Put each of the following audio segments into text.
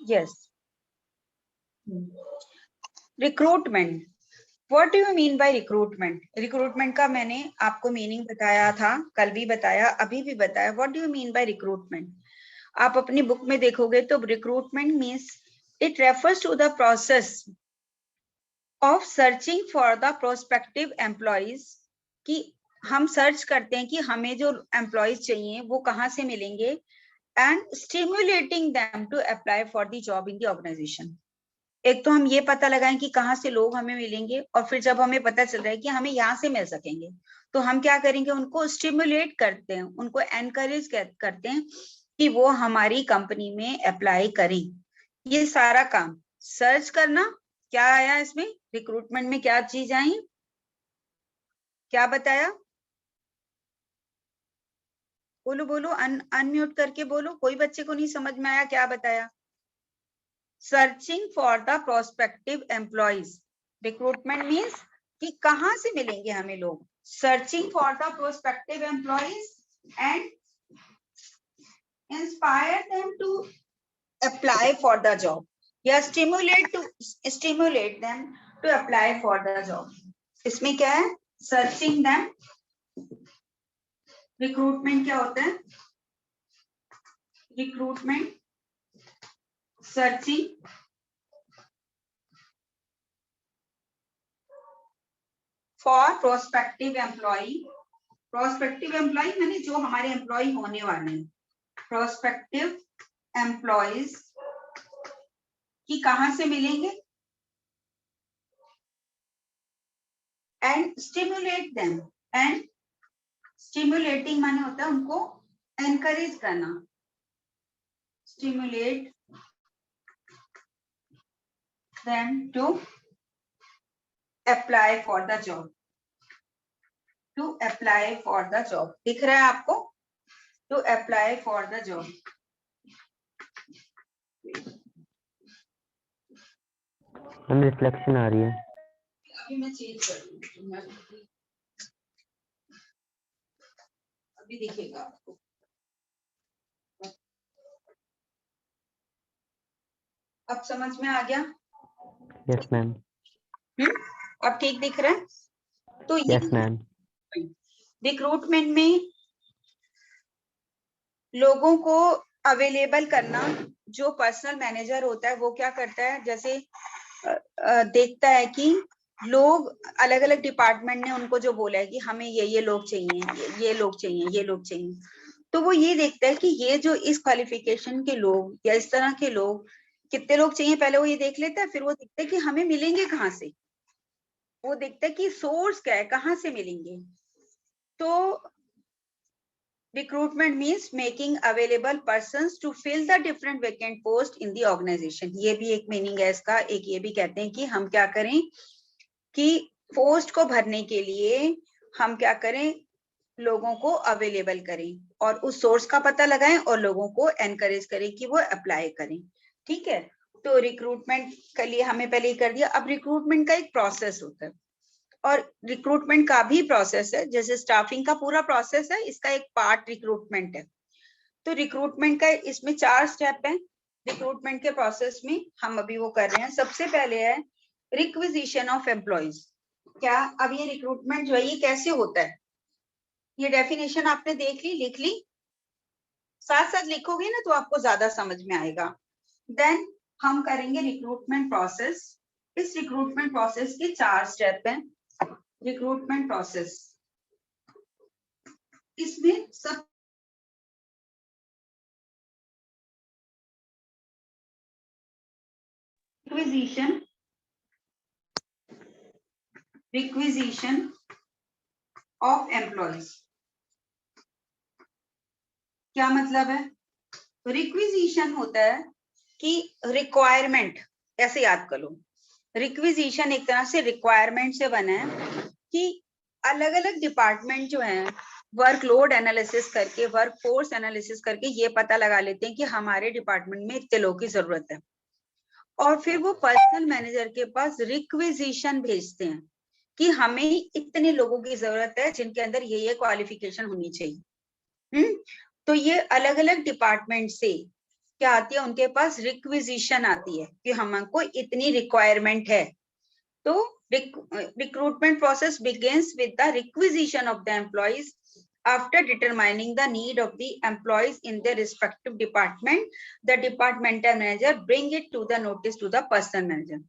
Yes, recruitment. What do you mean by recruitment? Recruitment का मैंने आपको मीनिंग बताया था, कल भी बताया, अभी भी बताया। What do you mean by recruitment? आप अपनी बुक में देखोगे तो recruitment means it refers to the process of searching for the prospective employees, कि हम सर्च करते हैं कि हमें जो एम्प्लॉइज चाहिए वो कहाँ से मिलेंगे, and stimulating them to apply for the job in the organisation. एक तो हम ये पता लगाएं कि कहाँ से लोग हमें मिलेंगे, और फिर जब हमें पता चल रहा है कि हमें यहाँ से मिल सकेंगे तो हम क्या करेंगे, उनको स्टिमुलेट करते हैं, उनको एनकरेज करते हैं कि वो हमारी कंपनी में अप्लाई करें। ये सारा काम सर्च करना, क्या आया इसमें रिक्रूटमेंट में, क्या चीज आई, क्या बताया? बोलो बोलो, अनम्यूट करके बोलो, कोई बच्चे को नहीं समझ में आया क्या बताया? Searching for the prospective employees. Recruitment means कि कहाँ से मिलेंगे हमें लोग, searching for the prospective employees and inspire them to apply for the job, या stimulate them to apply for the job. इसमें क्या है, सर्चिंग देम। रिक्रूटमेंट क्या होता है? Recruitment searching for prospective employee. Prospective employee माने जो हमारे एम्प्लॉय होने वाले हैं, प्रोस्पेक्टिव एम्प्लॉयज कि कहां से मिलेंगे, and stimulate them. And stimulating माने होता है उनको एनकरेज करना, stimulate them to apply for the job, to apply for the job. दिख रहा है आपको? To apply for the job. हम रिफ्लेक्शन आ रही है। अभी मैं चेंज कर दूंगी, अभी दिखेगा आपको। अब समझ में आ गया? Yes ma'am. अब ठीक दिख रहा है? तो ये यस मैम। रिक्रूटमेंट में लोगों को अवेलेबल करना, जो पर्सनल मैनेजर होता है वो क्या करता है, जैसे देखता है कि लोग अलग अलग डिपार्टमेंट ने उनको जो बोला है कि हमें ये लोग चाहिए, ये लोग चाहिए, ये लोग चाहिए, तो वो ये देखता है कि ये जो इस क्वालिफिकेशन के लोग या इस तरह के लोग कितने लोग चाहिए, पहले वो ये देख लेता है, फिर वो देखता है कि हमें मिलेंगे कहाँ से, वो देखता है कि सोर्स क्या है, कहाँ से मिलेंगे। तो recruitment means making available persons to fill the different vacant post in the organization। ये भी एक मीनिंग है इसका। एक ये भी कहते हैं कि हम क्या करें कि पोस्ट को भरने के लिए हम क्या करें, लोगों को अवेलेबल करें और उस सोर्स का पता लगाएं और लोगों को एनकरेज करें कि वो अप्लाई करें। ठीक है, तो रिक्रूटमेंट के लिए हमें पहले ही कर दिया। अब रिक्रूटमेंट का एक प्रोसेस होता है, और रिक्रूटमेंट का भी प्रोसेस है, जैसे स्टाफिंग का पूरा प्रोसेस है, इसका एक पार्ट रिक्रूटमेंट है। तो रिक्रूटमेंट का इसमें 4 स्टेप है। रिक्रूटमेंट के प्रोसेस में हम अभी वो कर रहे हैं। सबसे पहले है रिक्विजिशन ऑफ एम्प्लॉइज। क्या अब ये रिक्रूटमेंट जो है ये कैसे होता है, ये डेफिनेशन आपने देख ली, लिख ली, साथ साथ लिखोगे ना तो आपको ज्यादा समझ में आएगा। देन हम करेंगे रिक्रूटमेंट प्रोसेस। इस रिक्रूटमेंट प्रोसेस के 4 स्टेप हैं। रिक्रूटमेंट प्रोसेस, इसमें सब रिक्विजिशन ऑफ एम्प्लॉइज। क्या मतलब है? रिक्विजिशन होता है कि रिक्वायरमेंट, ऐसे याद कर लो, रिक्विजिशन एक तरह से रिक्वायरमेंट से बना है कि अलग अलग डिपार्टमेंट जो हैं वर्कलोड एनालिसिस करके, वर्कफोर्स एनालिसिस करके ये पता लगा लेते हैं कि हमारे डिपार्टमेंट में इतने लोगों की जरूरत है, और फिर वो पर्सनल मैनेजर के पास रिक्विजिशन भेजते हैं कि हमें इतने लोगों की जरूरत है जिनके अंदर ये क्वालिफिकेशन होनी चाहिए। तो ये अलग अलग डिपार्टमेंट से क्या आती है, उनके पास रिक्विजिशन आती है कि हमको इतनी रिक्वायरमेंट है। तो recruitment process begins with the requisition of the employees. After determining the need of the employees in their respective department, the departmental manager bring it to the notice to the personnel manager.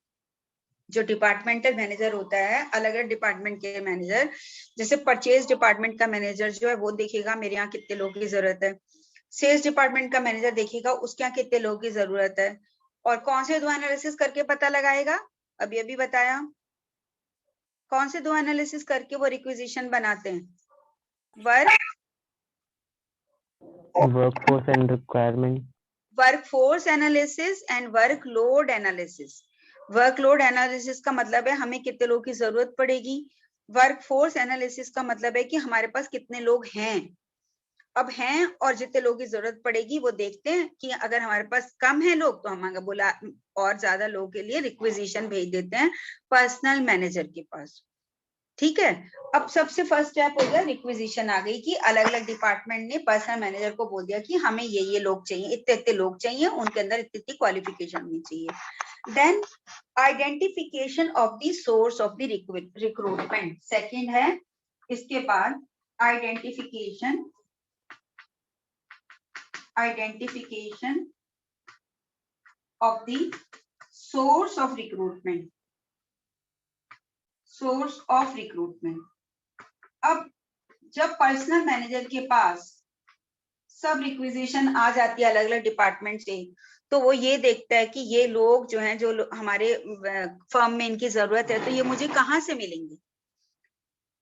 जो departmental manager होता है, अलग अलग department के manager, जैसे purchase department का manager जो है वो देखेगा मेरे यहाँ कितने लोगों की जरूरत है, सेल्स डिपार्टमेंट का मैनेजर देखेगा उसके यहाँ कितने लोगों की जरूरत है, और कौन से दो एनालिसिस करके पता लगाएगा, अभी अभी बताया, कौन से दो एनालिसिस करके वो रिक्विजिशन बनाते हैं, workforce and requirement, workforce analysis and workload analysis. Workload analysis का मतलब है हमें कितने लोगों की जरूरत पड़ेगी, वर्कफोर्स एनालिसिस का मतलब है कि हमारे पास कितने लोग हैं, अब हैं और जितने लोगों की जरूरत पड़ेगी वो देखते हैं कि अगर हमारे पास कम है लोग तो हम अगर बोला और ज्यादा लोगों के लिए रिक्विजिशन भेज देते हैं पर्सनल मैनेजर के पास। ठीक है, अब सबसे फर्स्ट स्टेप हो गया रिक्विजिशन आ गई कि अलग अलग डिपार्टमेंट ने पर्सनल मैनेजर को बोल दिया कि हमें ये लोग चाहिए, इतने इतने लोग चाहिए, उनके अंदर इतनी इतनी क्वालिफिकेशन होनी चाहिए। Then identification of the source of the recruitment, second है इसके बाद identification of the source of recruitment, source of recruitment। अब जब पर्सनल मैनेजर के पास सब रिक्विजिशन आ जाती है अलग अलग डिपार्टमेंट से, तो वो ये देखता है कि ये लोग जो हैं जो हमारे फर्म में इनकी जरूरत है तो ये मुझे कहाँ से मिलेंगे,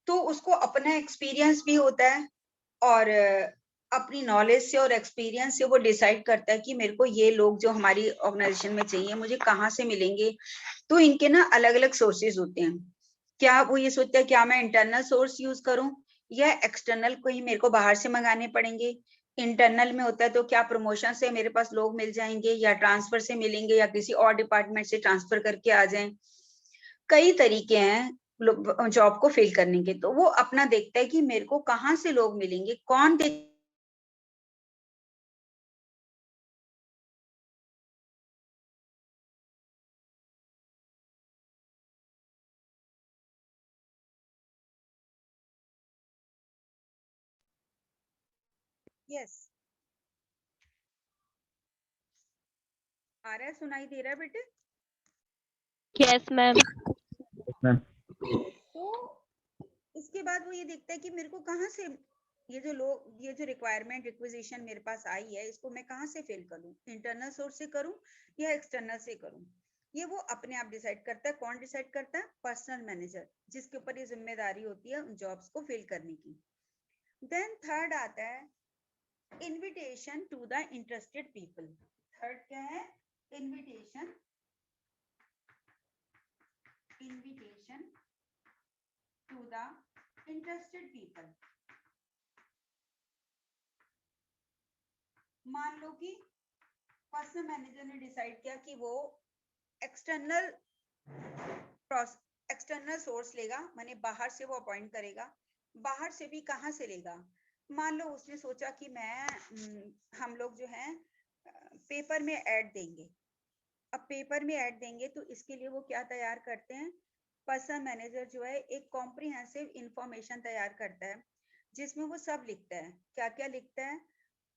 तो उसको अपना एक्सपीरियंस भी होता है और अपनी नॉलेज से और एक्सपीरियंस से वो डिसाइड करता है कि मेरे को ये लोग जो हमारी ऑर्गेनाइजेशन में चाहिए मुझे कहाँ से मिलेंगे। तो इनके ना अलग अलग सोर्सेज होते हैं, क्या वो ये सोचता है क्या मैं इंटरनल सोर्स यूज करूं या एक्सटर्नल कोई मेरे को बाहर से मंगाने पड़ेंगे। इंटरनल में होता है तो क्या प्रमोशन से मेरे पास लोग मिल जाएंगे या ट्रांसफर से मिलेंगे या किसी और डिपार्टमेंट से ट्रांसफर करके आ जाएं। कई तरीके हैं जॉब को फिल करने के, तो वो अपना देखता है कि मेरे को कहाँ से लोग मिलेंगे, कौन देख यस आ रहा है, सुनाई दे रहा है बेटे? Yes ma'am. तो इसके बाद वो ये देखता है कि मेरे को कहाँ से ये जो रिक्वायरमेंट रिक्विजिशन मेरे पास आई है इसको मैं कहाँ से फिल करूं, इंटरनल सोर्स से करूं या एक्सटर्नल से करूं। ये वो अपने आप डिसाइड करता है। कौन डिसाइड करता है? पर्सनल मैनेजर, जिसके ऊपर ये जिम्मेदारी होती है उन जॉब्स को फिल करने की। देन थर्ड आता है invitation to the interested people. Third क्या है? Invitation to the interested people. मान लो कि पर्सनल मैनेजर ने डिसाइड किया कि वो एक्सटर्नल सोर्स लेगा, माने बाहर से वो अपॉइंट करेगा। बाहर से भी कहाँ से लेगा? मान लो उसने सोचा कि हम लोग जो है पेपर में ऐड देंगे। अब पेपर में ऐड देंगे तो इसके लिए वो क्या तैयार करते हैं, पर्सनल मैनेजर जो है एक कॉम्प्रिहेंसिव इंफॉर्मेशन तैयार करता है जिसमें वो सब लिखता है। क्या क्या लिखता है?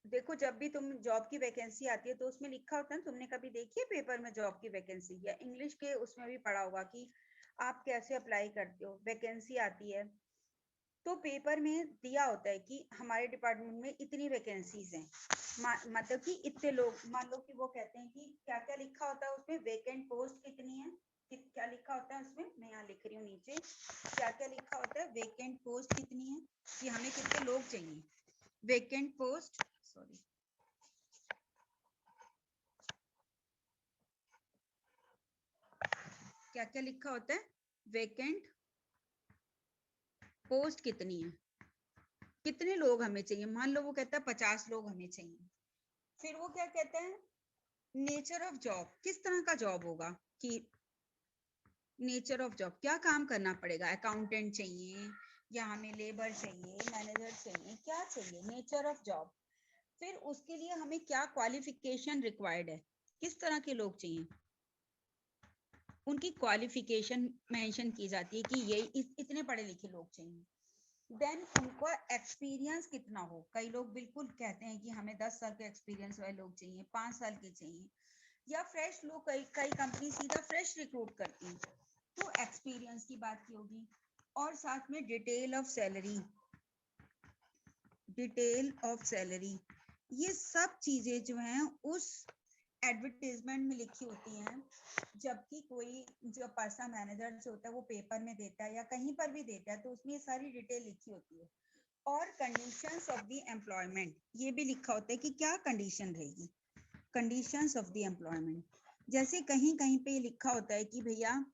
देखो, जब भी तुम जॉब की वैकेंसी आती है तो उसमें लिखा होता है, तुमने कभी देखी है पेपर में जॉब की वैकेंसी, या इंग्लिश के उसमें भी पढ़ा होगा कि आप कैसे अप्लाई करते हो, वैकेंसी आती है तो पेपर में दिया होता है कि हमारे डिपार्टमेंट में इतनी वैकेंसीज हैं, मतलब कि इतने लोग, मान लो कि वो कहते हैं कि क्या क्या लिखा होता है उसमें, वैकेंट पोस्ट कितनी है, क्या लिखा होता है उसमें, मैं यहाँ लिख रही हूँ नीचे, क्या क्या लिखा होता है, वैकेंट पोस्ट कितनी है कि हमें कितने लोग चाहिए, वैकेंट पोस्ट, सॉरी क्या क्या लिखा होता है, वैकेंट पोस्ट कितनी है, कितने लोग हमें चाहिए। मान लो वो कहता है 50 लोग हमें चाहिए। फिर वो क्या कहता है, नेचर ऑफ जॉब, किस तरह का जॉब होगा, कि नेचर ऑफ जॉब क्या काम करना पड़ेगा, अकाउंटेंट चाहिए या हमें लेबर चाहिए, मैनेजर चाहिए, क्या चाहिए, नेचर ऑफ जॉब। फिर उसके लिए हमें क्या क्वालिफिकेशन रिक्वायर्ड है, किस तरह के लोग चाहिए, उनकी क्वालिफिकेशन मेंशन की जाती है कि ये इतने पढ़े लिखे लोग चाहिए। देन उनको एक्सपीरियंस कितना हो, कई लोग बिल्कुल कहते हैं कि हमें 10 साल के एक्सपीरियंस वाले लोग चाहिए, 5 साल के चाहिए, या फ्रेश लोग, कई कंपनी सीधा फ्रेश रिक्रूट करती हैं, तो एक्सपीरियंस की बात की होगी। और साथ में डिटेल ऑफ सैलरी, ये सब चीजें जो हैं उस एडवर्टाइजमेंट में लिखी होती हैं, जबकि कोई जो पर्सन मैनेजर जो होता है वो पेपर में देता है या कहीं पर भी देता है, तो उसमें ये सारी डिटेल लिखी होती है। और कंडीशंस ऑफ द एम्प्लॉयमेंट, ये भी लिखा होता है कि क्या कंडीशन रहेगी, कंडीशंस ऑफ द एम्प्लॉयमेंट। जैसे कहीं कहीं पे लिखा होता है कि भैया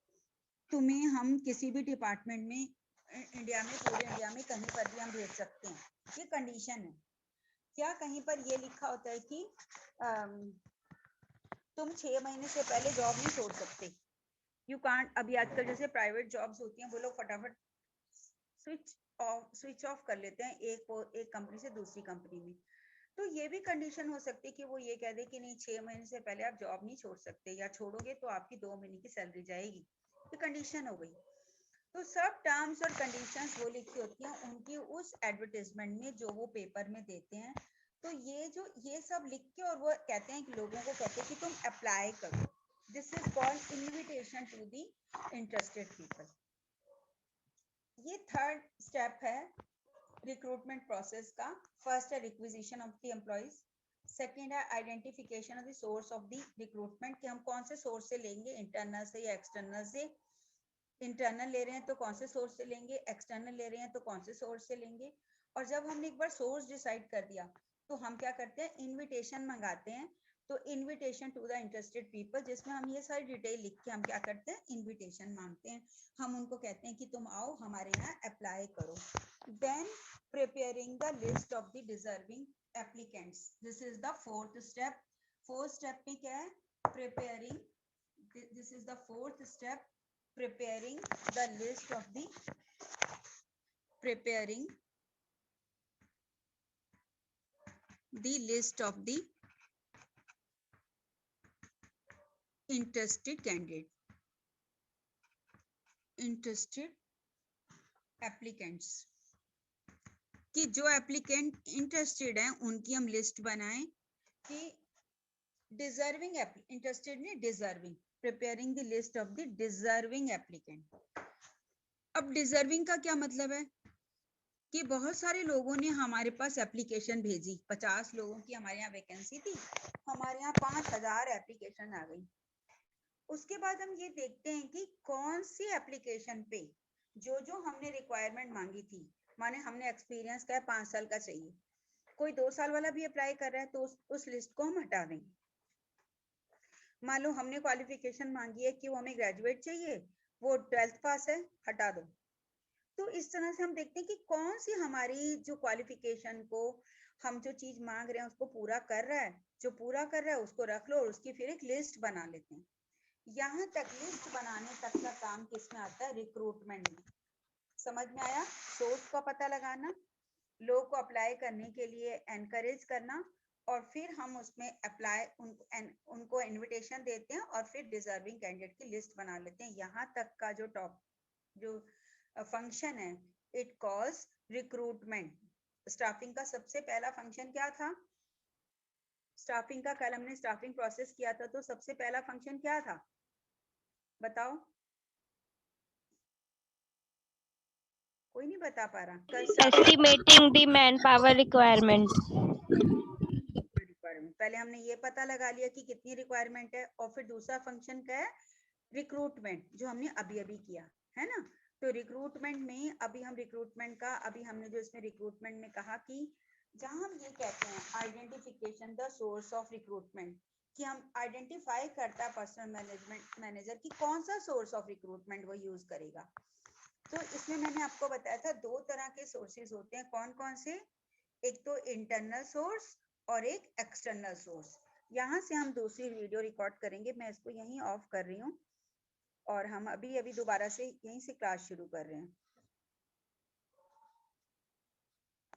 तुम्हें हम किसी भी डिपार्टमेंट में इंडिया में, पूरे इंडिया में कहीं पर भी हम भेज सकते हैं, ये कंडीशन है। क्या कहीं पर ये लिखा होता है कि तुम 6 महीने से पहले जॉब नहीं छोड़ सकते, यू कांट। अभी आजकल जैसे प्राइवेट जॉब्स होती हैं, वो लोग फटाफट स्विच ऑफ कर लेते हैं एक कंपनी से दूसरी कंपनी में, तो ये भी कंडीशन हो सकती है कि वो ये कह दे कि नहीं 6 महीने से पहले आप जॉब नहीं छोड़ सकते, या छोड़ोगे तो आपकी 2 महीने की सैलरी जाएगी, ये कंडीशन हो गई। तो सब टर्म्स और कंडीशंस वो लिखी होती हैं उनकी उस एडवर्टाइजमेंट में जो वो पेपर में देते हैं। तो ये सब लिख के और वो कहते हैं कि लोगों को कहते हैं कि तुम अप्लाई करो, this is called invitation to the interested people. ये थर्ड स्टेप है रिक्रूटमेंट प्रोसेस का। फर्स्ट है requisition of the employees, second है identification of the source of the recruitment, कि हम कौन से सोर्स से लेंगे, इंटरनल से या एक्सटर्नल से। इंटरनल ले रहे हैं तो कौन से सोर्स से लेंगे, एक्सटर्नल ले रहे हैं तो कौन से सोर्स से लेंगे। और जब हमने एक बार सोर्स डिसाइड कर दिया तो हम क्या करते हैं, इनविटेशन मंगाते हैं। तो invitation to the interested people, जिसमें हम ये सारी डिटेल लिख के हम क्या करते हैं, इनविटेशन मांगते हैं। हम उनको कहते हैं कि तुम आओ हमारे यहाँ अप्लाई करो। Then preparing the list of the deserving applicants, this is the fourth step. Fourth step में क्या है, preparing, this is the fourth step, preparing the list of the interested candidate, interested applicants, कि जो applicant interested हैं उनकी हम list बनाएं, कि डिजर्विंग इंटरेस्टेड नहीं, deserving, preparing the list of the deserving applicant. अब डिजर्विंग का क्या मतलब है कि बहुत सारे लोगों ने हमारे पास एप्लीकेशन भेजी, 50 लोगों की हमारे यहाँ वैकेंसी थी, हमारे यहाँ 5000 एप्लीकेशन आ गई। उसके बाद हम ये देखते हैं कि कौन सी एप्लीकेशन पे जो हमने रिक्वायरमेंट मांगी थी, माने हमने एक्सपीरियंस का 5 साल का चाहिए, कोई 2 साल वाला भी अप्लाई कर रहा है तो उस लिस्ट को हम हटा देंगे। मान लो हमने क्वालिफिकेशन मांगी है कि वो हमें ग्रेजुएट चाहिए, वो 12th पास है, हटा दो। तो इस तरह से हम देखते हैं कि कौन सी हमारी जो क्वालिफिकेशन को हम जो चीज मांग रहे हैं उसको पूरा कर रहा है, जो पूरा कर रहा है उसको रख लो और उसकी फिर एक लिस्ट बना लेते हैं। यहाँ तक लिस्ट बनाने तक का काम किसमें आता है, रिक्रूटमेंट में। समझ में आया, सोर्स का पता लगाना, लोग को अप्लाई करने के लिए एनकरेज करना, और फिर हम उसमें अप्लाई उनको इनविटेशन देते हैं और फिर डिजर्विंग कैंडिडेट की लिस्ट बना लेते हैं। यहाँ तक का जो फंक्शन है, इट कॉल्स रिक्रूटमेंट। स्टाफिंग का सबसे पहला फंक्शन क्या था, स्टाफिंग का कल हमने स्टाफिंग प्रोसेस किया था, तो सबसे पहला फंक्शन क्या था बताओ, कोई नहीं बता पा रहा। Estimating the manpower requirement. पहले हमने ये पता लगा लिया कि कितनी रिक्वायरमेंट है, और फिर दूसरा फंक्शन क्या है, रिक्रूटमेंट, जो हमने अभी अभी किया है ना। तो रिक्रूटमेंट में अभी हमने जो इसमें रिक्रूटमेंट में कहा कि जहां हम ये कहते हैं identification the source of recruitment, कि हम आइडेंटिफाई करता है पर्सनल मैनेजर की कौन सा सोर्स ऑफ रिक्रूटमेंट वो यूज करेगा। तो इसमें मैंने आपको बताया था 2 तरह के सोर्सेज होते हैं, कौन कौन से, एक तो इंटरनल सोर्स और एक एक्सटर्नल सोर्स। यहाँ से हम दूसरी वीडियो रिकॉर्ड करेंगे, मैं इसको यहीं ऑफ कर रही हूँ और हम अभी दोबारा से यहीं से क्लास शुरू कर रहे हैं।